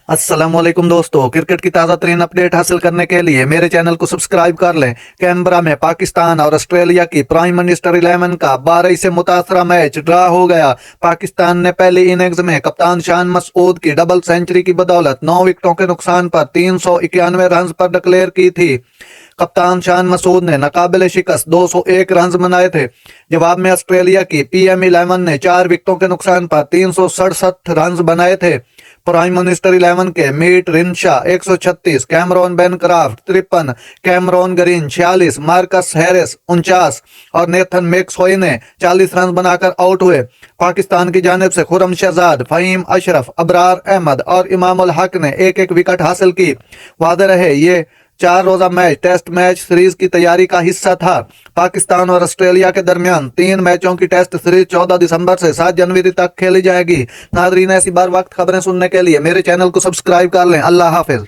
अस्सलामुअलैकुम दोस्तों, क्रिकेट की ताज़ा तरीन अपडेट हासिल करने के लिए मेरे चैनल को सब्सक्राइब कर लें। कैनबरा में पाकिस्तान और ऑस्ट्रेलिया की प्राइम मिनिस्टर 11 का 12 से मुतासरा मैच ड्रा हो गया। पाकिस्तान ने पहली इनिंग्स में कप्तान शान मसूद की डबल सेंचुरी की बदौलत 9 विकेटों के नुकसान पर 391 रन पर डिक्लेयर की थी। कप्तान शान मसूद ने नाकाबिले शिकस्त 201 रन बनाए थे। जवाब में ऑस्ट्रेलिया की PM11 ने 4 विकेटों के नुकसान पर 367 रन बनाए थे। प्राइम मिनिस्टर 11 के Matt Renshaw 136, Cameron Bancroft 53, Cameron Green 46, Marcus Harris 49 और नेथन मैक्सवेल ने 40 रन बनाकर आउट हुए। पाकिस्तान की जानिब से खुरम शहजाद, फहीम अशरफ, अबरार अहमद और इमाम उल हक ने एक एक विकेट हासिल की। वादे रहे ये 4 रोजा मैच टेस्ट मैच सीरीज की तैयारी का हिस्सा था। पाकिस्तान और ऑस्ट्रेलिया के दरमियान 3 मैचों की टेस्ट सीरीज 14 दिसंबर से 7 जनवरी तक खेली जाएगी। नादरीन, ऐसी बार वक्त खबरें सुनने के लिए मेरे चैनल को सब्सक्राइब कर लें। अल्लाह हाफिज।